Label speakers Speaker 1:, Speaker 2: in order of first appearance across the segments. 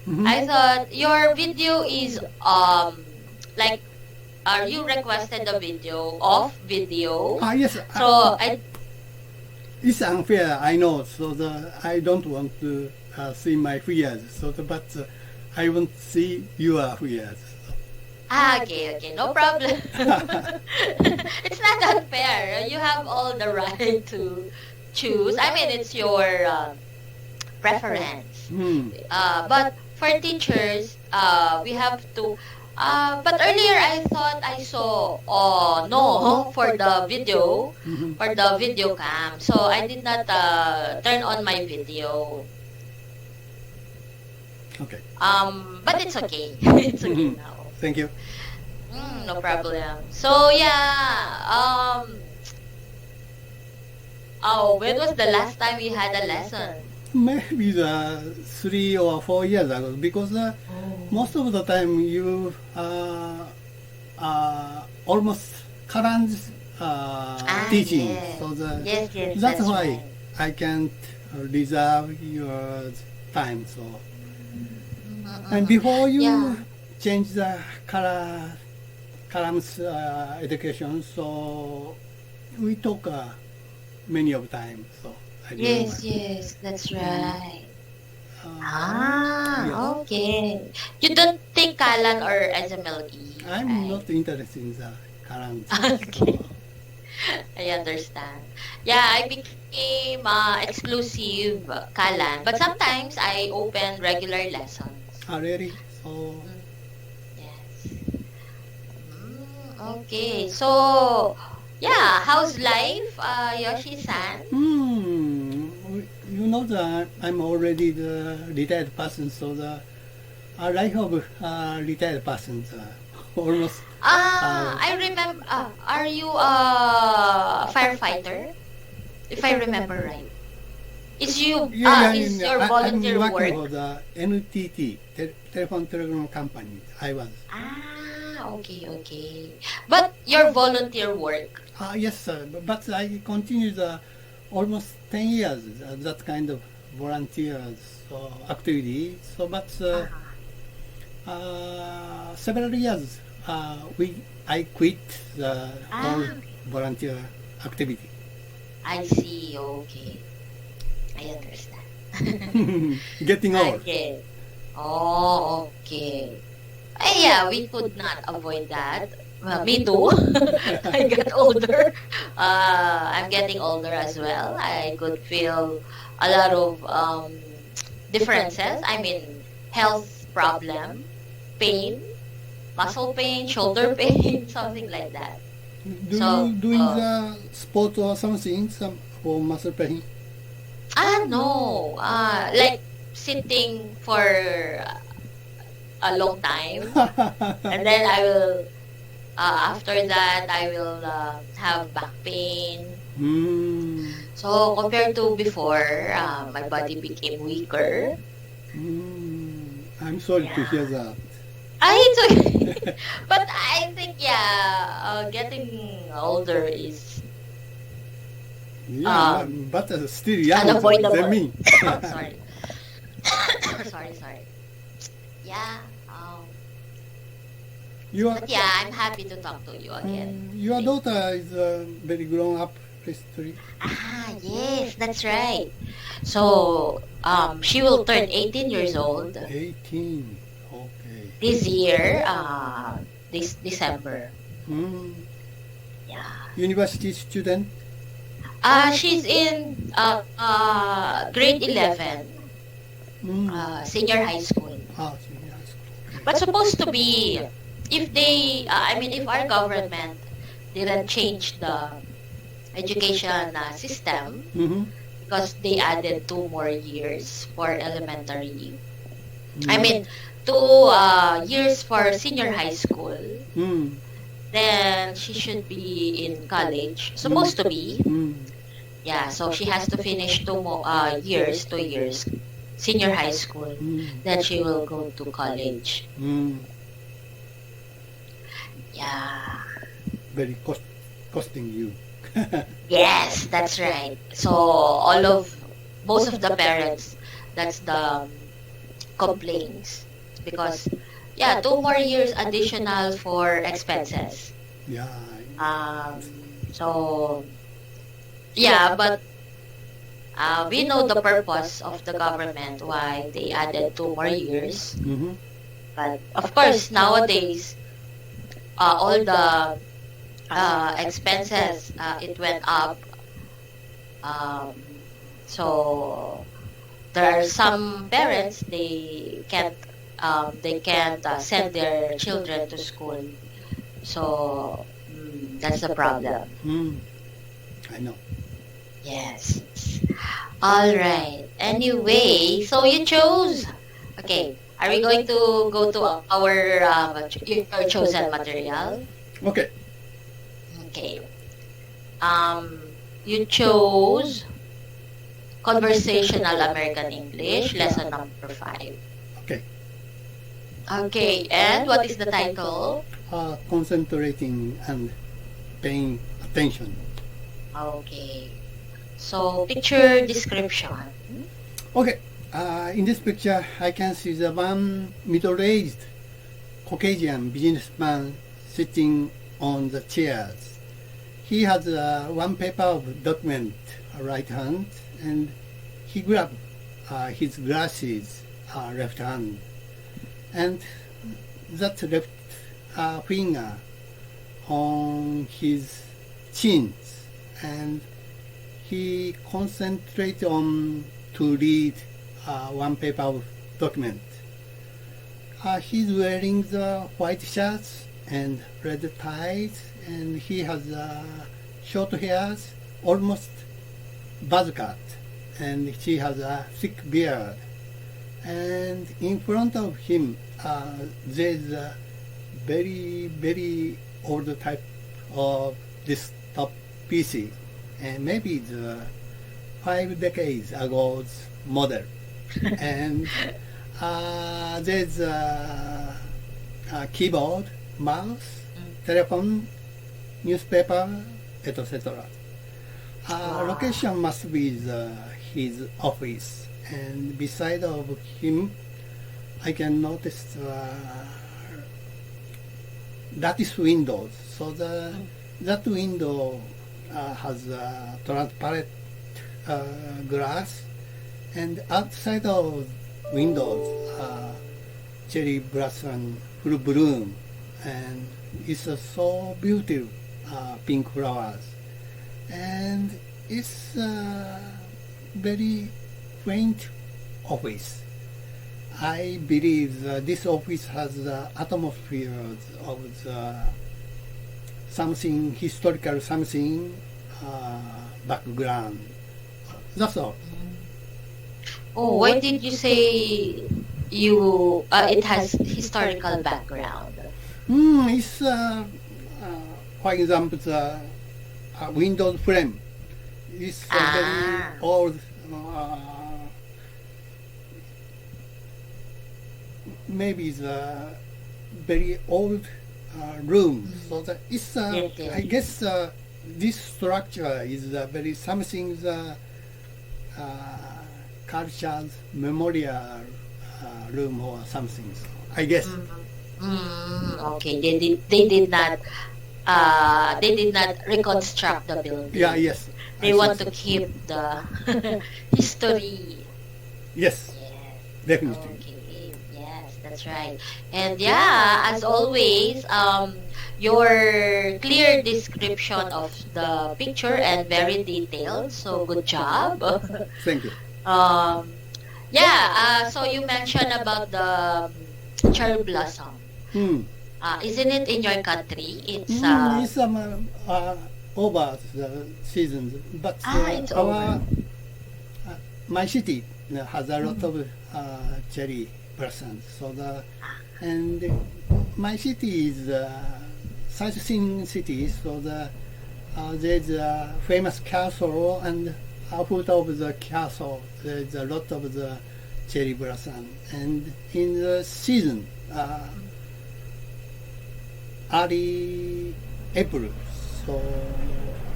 Speaker 1: I thought your video is like you requested the video of video.
Speaker 2: Yes.
Speaker 1: So
Speaker 2: It's unfair, I know. So I don't want to see my fears. But I want to see your fears.
Speaker 1: Okay, no problem. It's not unfair. You have all the right to choose. I mean, it's your preference. But for teachers, we have to. But earlier I thought I saw no for the video, for the video cam. So I did not turn on my video.
Speaker 2: Okay.
Speaker 1: But it's okay. It's okay now.
Speaker 2: Thank you.
Speaker 1: No problem. So yeah. When was the last time you had a lesson?
Speaker 2: Maybe 3 or 4 years ago, because most of the time you almost current teaching.
Speaker 1: Yes.
Speaker 2: So
Speaker 1: Yes,
Speaker 2: that's
Speaker 1: that's
Speaker 2: why
Speaker 1: right.
Speaker 2: I can't reserve your time. So and before you
Speaker 1: Yeah.
Speaker 2: change the columns education, so we talk many of time. So I remember.
Speaker 1: Yes, that's right.
Speaker 2: Yeah.
Speaker 1: Okay. You don't take Kalan or SMLE?
Speaker 2: I'm
Speaker 1: right?
Speaker 2: not interested in the current.
Speaker 1: Okay. I understand. Yeah, I became exclusive Kalan, but sometimes I open regular lessons.
Speaker 2: Really? So
Speaker 1: Yes. Okay. So, yeah, how's life, Yoshi-san?
Speaker 2: you know that I'm already the retired person, so the life of retired person almost.
Speaker 1: I remember. Are you a firefighter? If I remember right. Is you? Is your volunteer
Speaker 2: I'm working
Speaker 1: work?
Speaker 2: for the NTT, telephone telegram company. I was.
Speaker 1: Okay. But your volunteer work.
Speaker 2: Yes, sir. But I continue the almost 10 years that kind of volunteers activity. So, but several years I quit the whole volunteer activity.
Speaker 1: I see. Okay. I understand.
Speaker 2: Getting old.
Speaker 1: Okay. Oh, okay. Yeah, we could not avoid that. Me too. I got older. I'm getting older as well. I could feel a lot of differences. I mean, health problem, pain, muscle pain, shoulder pain, something like that.
Speaker 2: Do you doing the sport or something for muscle pain?
Speaker 1: No. Like sitting for a long time, and then I will. After that, I will have back pain. So compared to before, my body became weaker.
Speaker 2: I'm sorry to hear that.
Speaker 1: It's okay. But I think, getting older is
Speaker 2: but still young
Speaker 1: unavoidable.
Speaker 2: than me.
Speaker 1: Sorry. sorry. Yeah. But yeah, I'm happy to talk to you again.
Speaker 2: Your daughter is very grown up, history.
Speaker 1: Yes, that's right. So, she will turn 18 years old
Speaker 2: 18. Okay.
Speaker 1: this year, this December. Yeah.
Speaker 2: University student?
Speaker 1: She's in grade 11, senior high school.
Speaker 2: Senior high school.
Speaker 1: But supposed to be, if they, if our government didn't change the education system, because they added 2 more years for elementary. 2 years for senior high school. Then she should be in college. Supposed to be. Yeah, so she has to finish 2 more years, 2 years, senior high school. Then she will go to college. Yeah.
Speaker 2: Very costing you.
Speaker 1: Yes, that's right. So most of the parents, that's the complaints because, yeah, 2 more years additional for expenses.
Speaker 2: Yeah.
Speaker 1: So, yeah, but we know the purpose of the government why they added 2 more years.
Speaker 2: Mm-hmm.
Speaker 1: But of course, nowadays, all the expenses it went up. So there are some parents they can't send their children to school. So that's the problem.
Speaker 2: I know.
Speaker 1: Yes. All right. Anyway, so you chose. Okay. Are we going to go to our your chosen material?
Speaker 2: Okay.
Speaker 1: Okay. You chose Conversational American English, lesson number 5.
Speaker 2: Okay.
Speaker 1: Okay. And what is the title?
Speaker 2: Concentrating and paying attention.
Speaker 1: Okay. So, picture description.
Speaker 2: Okay. In this picture, I can see the one middle-aged Caucasian businessman sitting on the chairs. He has one paper of document, right hand, and he grabbed his glasses, left hand, and that left finger on his chins, and he concentrated on to read one paper of document. He's wearing the white shirts and red ties, and he has short hairs, almost buzz cut, and she has a thick beard. And in front of him, there's a very, very old type of desktop PC, and maybe the 5 decades ago's model. And there's a keyboard, mouse, telephone, newspaper, etc. Location must be his office, and beside of him, I can notice lattice windows. So that window has transparent glass, and outside of windows, cherry blossom full bloom, and it's so beautiful, pink flowers, and it's a very quaint office. I believe this office has the atmosphere of something historical, something background. That's all.
Speaker 1: Oh, why did you say it has historical background?
Speaker 2: It's for example the Windows frame. It's very old. Maybe the very old room. So that it's I guess this structure is very something the culture's memorial room or something. I guess.
Speaker 1: Okay, they did not reconstruct the building.
Speaker 2: Yeah. Yes.
Speaker 1: They want to keep the history.
Speaker 2: Yes. Definitely.
Speaker 1: Okay. Yes, that's right. And yeah, as always, your clear description of the picture and very detailed. So good job.
Speaker 2: Thank you.
Speaker 1: So you mentioned about the cherry blossom. Isn't it in your country? It's
Speaker 2: over the seasons, but
Speaker 1: it's over.
Speaker 2: My city has a lot of cherry blossoms. So and my city is sightseeing city. So there's a famous castle, and foot of the castle there's a lot of the cherry blossom. And in the season, early April, so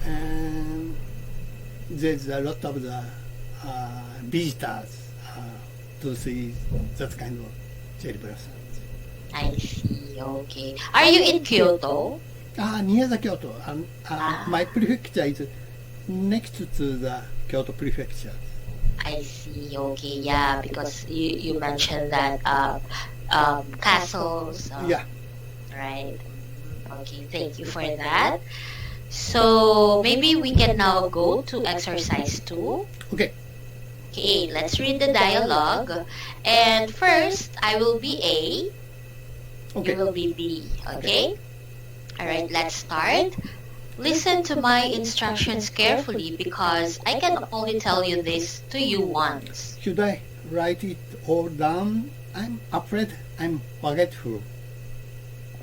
Speaker 2: and there's a lot of the visitors to see that kind of cherry blossoms.
Speaker 1: I see. Okay. Are you in Kyoto?
Speaker 2: Near the Kyoto. My prefecture is next to the Kyoto prefecture.
Speaker 1: I see. Okay. Yeah, because you mentioned that castles.
Speaker 2: Yeah.
Speaker 1: Right. Okay. Thank you for that. So maybe we can now go to exercise 2.
Speaker 2: Okay.
Speaker 1: Okay, let's read the dialogue. And first, I will be A.
Speaker 2: Okay.
Speaker 1: You will be B. Okay? Alright, let's start. Listen to my instructions carefully because I can only tell you this to you once.
Speaker 2: Should I write it all down? I'm afraid I'm forgetful.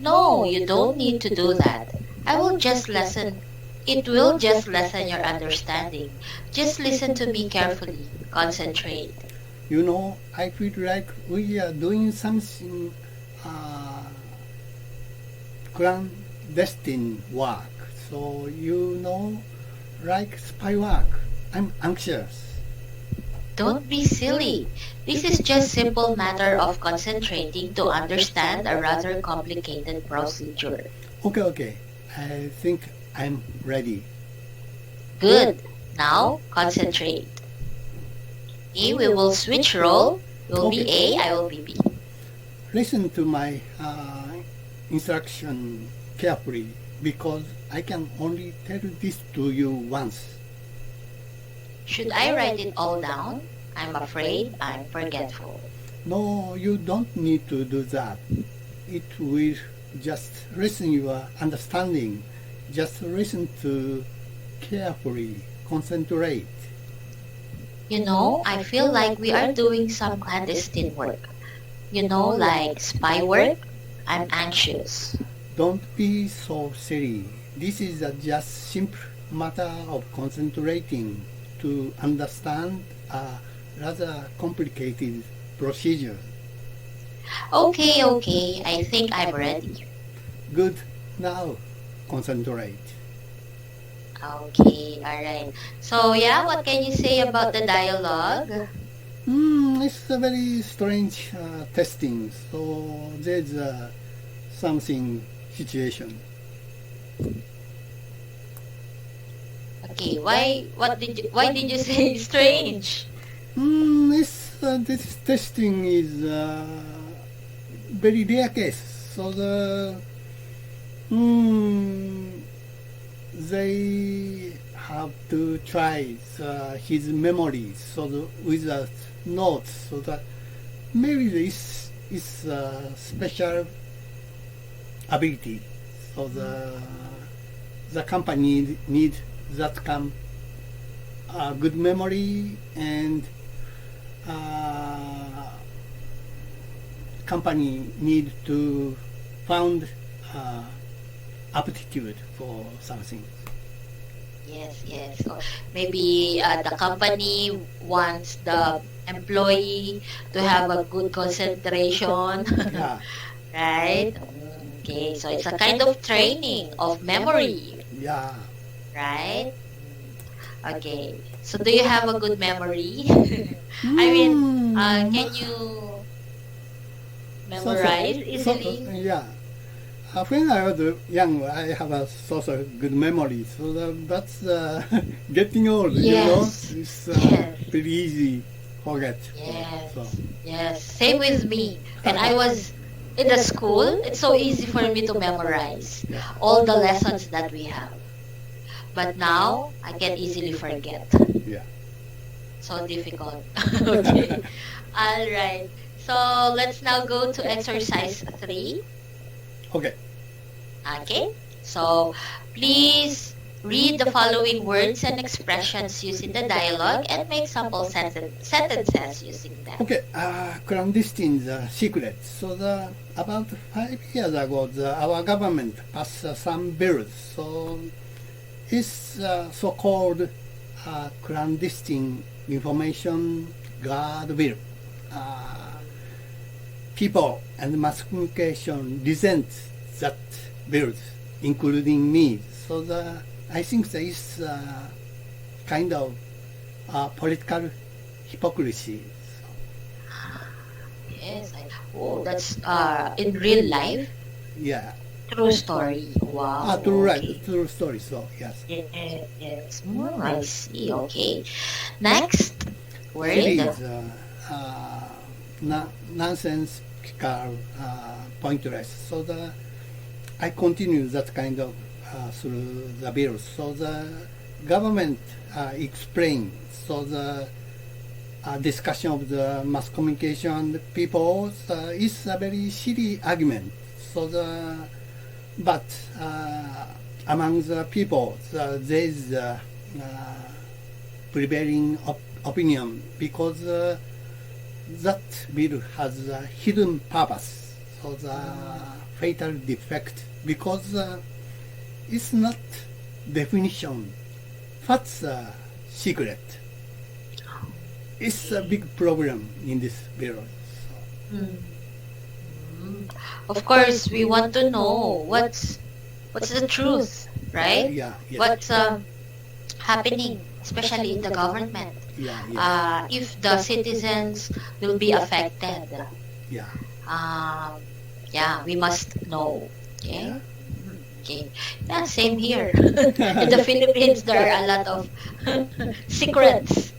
Speaker 1: No, you don't need to do that. I will just listen. It will just lessen your understanding. Just listen to me carefully. Concentrate.
Speaker 2: You know, I feel like we are doing something clandestine work. So, like spy work. I'm anxious.
Speaker 1: Don't be silly. This is just simple matter of concentrating to understand a rather complicated procedure.
Speaker 2: Okay. I think I'm ready.
Speaker 1: Good. Now, concentrate. Okay, we will switch role. You'll be A, I will be B.
Speaker 2: Listen to my instruction carefully because I can only tell this to you once.
Speaker 1: Should I write it all down? I'm afraid I'm forgetful.
Speaker 2: No, you don't need to do that. It will just lessen your understanding. Just listen to carefully, concentrate.
Speaker 1: You know, I feel like we are doing some clandestine work. Like spy work. I'm anxious.
Speaker 2: Don't be so silly. This is a just simple matter of concentrating to understand a rather complicated procedure.
Speaker 1: Okay. I think I'm ready.
Speaker 2: Good. Now, concentrate.
Speaker 1: Okay, alright. So, yeah, what can you say about the dialogue?
Speaker 2: It's a very strange testing. So there's something situation.
Speaker 1: Okay, why did you say strange?
Speaker 2: This testing is very rare case. So they have to try his memory without notes, so that maybe this is a special ability. So the company need that good memory, and company need to found aptitude for something.
Speaker 1: Yes. So maybe the company wants the employee to have a good concentration.
Speaker 2: Yeah.
Speaker 1: Right? Okay, so it's a kind of training of memory.
Speaker 2: Yeah.
Speaker 1: Right? Okay. So do you have a good memory? Can you memorize easily?
Speaker 2: Yeah. When I was young, I have a sort of good memory. So that's getting old,
Speaker 1: Yes.
Speaker 2: It's pretty easy forget.
Speaker 1: Yes. Same with me. When I was in the school, it's so easy for me to memorize all the lessons that we have. But now, I can easily forget.
Speaker 2: Yeah.
Speaker 1: So difficult. Okay. All right. So let's now go to exercise 3.
Speaker 2: Okay.
Speaker 1: Okay. So please read the following words and expressions using the dialogue and make sample sentences using them.
Speaker 2: Okay. Clandestine secret. So about 5 years ago, our government passed some bills. So it's so-called clandestine information guard bill. People and mass communication resent that bill, including me. So I think there is kind of political hypocrisy.
Speaker 1: Yes. Oh, that's in real life.
Speaker 2: Yeah.
Speaker 1: True story. Wow.
Speaker 2: True, right.
Speaker 1: Okay.
Speaker 2: True story. So yes.
Speaker 1: Yes. I see. Okay. Next word.
Speaker 2: Series, nonsense, pointless. So I continue that kind of through the bills. So the government explain. So the discussion of the mass communication people is a very silly argument. So but among the people, there is prevailing opinion because that bill has a hidden purpose, so the fatal defect, because it's not definition, what's a secret. It's a big problem in this bill.
Speaker 1: Of course, we want to know what's the truth, right?
Speaker 2: Yeah.
Speaker 1: What's happening, especially in the government.
Speaker 2: Yeah.
Speaker 1: If the citizens will be affected.
Speaker 2: Yeah.
Speaker 1: We must know. Okay.
Speaker 2: Yeah.
Speaker 1: Okay. Yeah, same here. In the Philippines, there are a lot of secrets.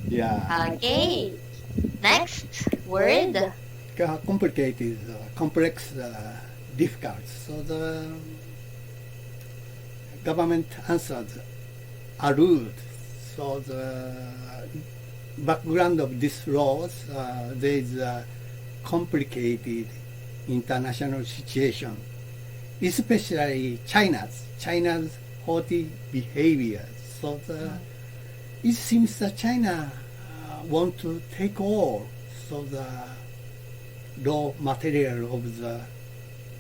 Speaker 2: Yeah.
Speaker 1: Okay. Next word.
Speaker 2: Complicated, complex, difficult. So the government answers are rude. So the background of this laws, there is a complicated international situation, especially China's haughty behavior. So it seems that China want to take all. So the raw material of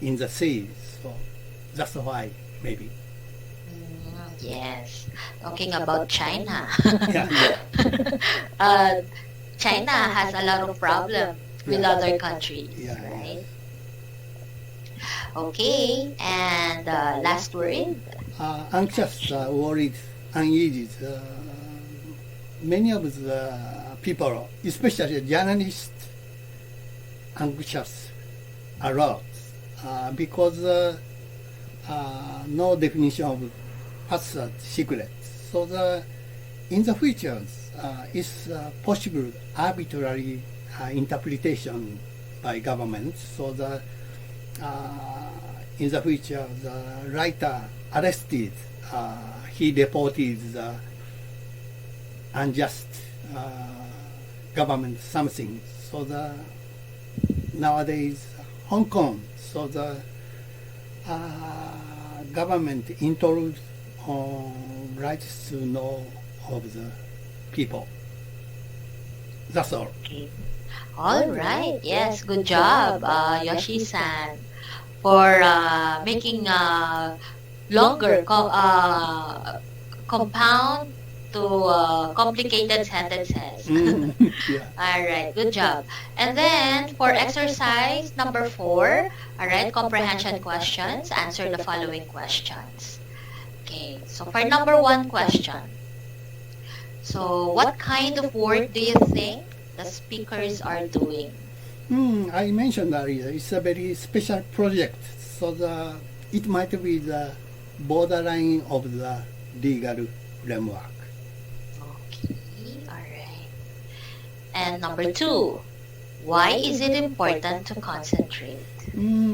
Speaker 2: in the sea. So that's why maybe.
Speaker 1: Yes. Talking about China.
Speaker 2: Yeah.
Speaker 1: China has a lot of problems with other countries,
Speaker 2: Yeah.
Speaker 1: right? Okay. And last word.
Speaker 2: Anxious, worried, uneasy. Many of the people, especially journalists, anxious a lot because no definition of what's the secret. So in the future, it's possible arbitrary interpretation by government. So in the future, the writer arrested, he reported the unjust government something. So nowadays Hong Kong, so the government intrudes on rights to know of the people. That's all.
Speaker 1: Okay. All right. Yes. Good job, Yoshi-san, for making longer compound to complicated sentences.
Speaker 2: Yeah.
Speaker 1: All right, good job. And then for exercise number 4, all right, comprehension questions, answer the following questions. Okay, so for number 1 question, so what kind of work do you think the speakers are doing?
Speaker 2: I mentioned earlier, it's a very special project, so it might be the borderline of the legal framework.
Speaker 1: Okay, all right. And number 2, why is it important to concentrate?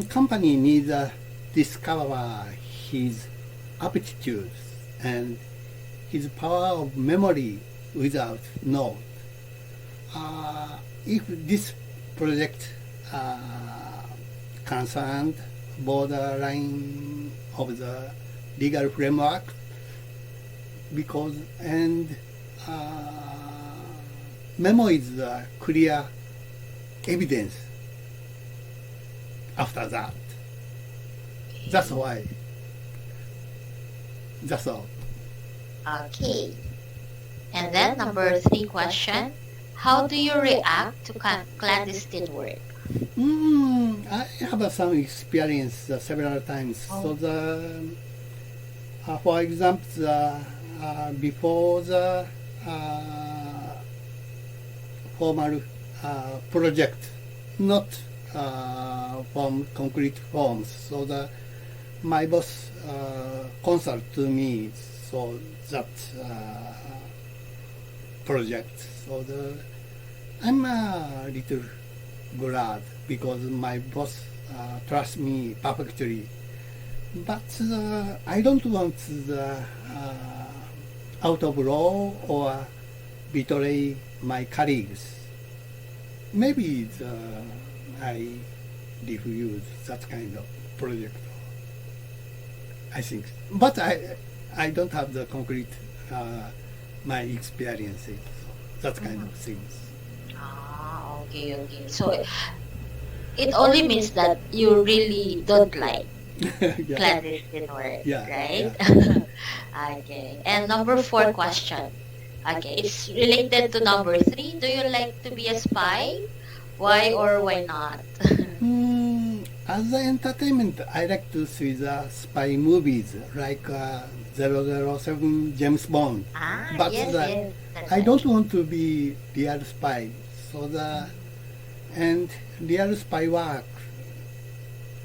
Speaker 2: Company needs to discover his aptitudes and his power of memory without note. If this project concerned borderline of the legal framework, because memo is the clear evidence after that. That's why. That's all.
Speaker 1: Okay. And then number 3 question, how do you react to clandestine work?
Speaker 2: I have some experience several times.
Speaker 1: Oh.
Speaker 2: So for example, before the formal project not from concrete forms. So my boss consult to me so that project. So I'm a little glad because my boss trusts me perfectly. But I don't want the out of law or betray my colleagues. Maybe I refuse that kind of project. I think, but I don't have the concrete my experiences. So that kind of things.
Speaker 1: Okay. So it only means that you really don't like
Speaker 2: Yeah.
Speaker 1: clandestine work,
Speaker 2: Yeah,
Speaker 1: right? Okay. And number 4 question. Okay, it's related to number 3. Do you like to be a spy? Why or why not?
Speaker 2: As an entertainment, I like to see the spy movies like 007 James Bond. But
Speaker 1: Yes, yes. That's
Speaker 2: I
Speaker 1: right.
Speaker 2: don't want to be real spy. So and real spy work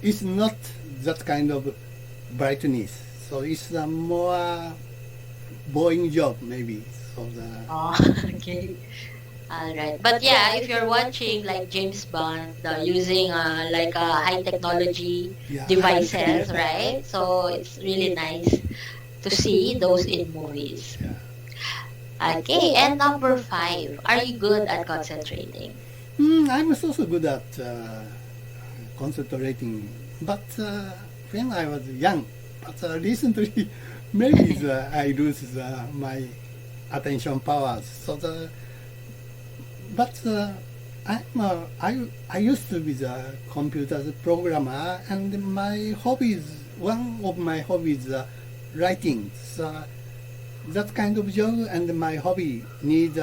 Speaker 2: is not that kind of brightness. So it's a more boring job maybe. So
Speaker 1: Oh, okay. All right. But yeah, if you're watching like James Bond using like high technology
Speaker 2: yeah.
Speaker 1: devices, right? So it's really nice to see those in movies.
Speaker 2: Yeah.
Speaker 1: Okay. And number 5, are you good at concentrating?
Speaker 2: I'm also good at concentrating, but when I was young, but recently maybe I lose my attention powers. So I used to be the computer programmer, and one of my hobbies writing. So that kind of job and my hobby need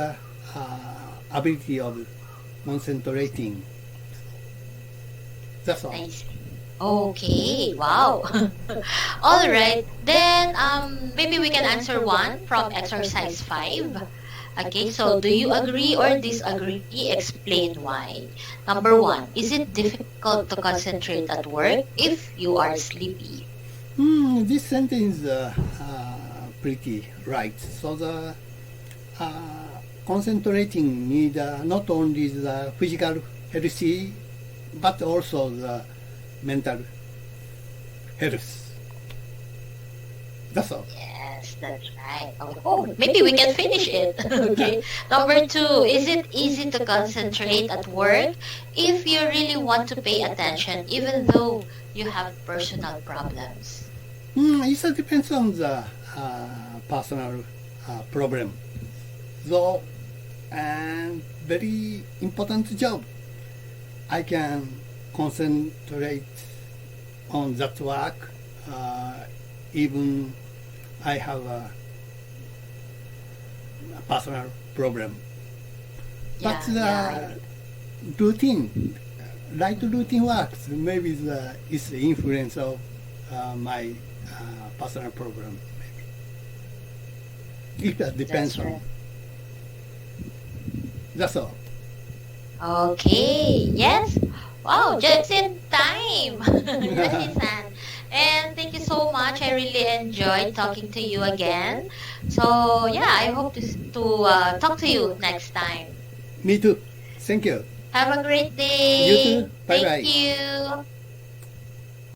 Speaker 2: ability of concentrating. That's all.
Speaker 1: I see. Okay, wow. All right. Then maybe we can answer one from exercise 5. Okay, so do you agree or disagree? Explain why. Number 1, is it difficult to concentrate at work if you are sleepy?
Speaker 2: This sentence pretty right. So concentrating need not only the physical healthy, but also the mental health. That's all.
Speaker 1: Yes, that's right. Oh, maybe we can finish it. Okay. Number 2, is it easy to concentrate at work if you really want to pay attention even though you have personal problems?
Speaker 2: It depends on the personal problem. Though, and very important job, I can concentrate on that work even I have a personal problem. But the routine, right routine works. Maybe it's the influence of my personal problem. Maybe it depends
Speaker 1: That's right.
Speaker 2: on. That's all.
Speaker 1: Okay, yes. Wow, just in time. Justin-san. And thank you so much. I really enjoyed talking to you again. So, yeah, I hope to talk to you next time.
Speaker 2: Me too. Thank you.
Speaker 1: Have a great day.
Speaker 2: You too. Bye-bye.
Speaker 1: Thank you.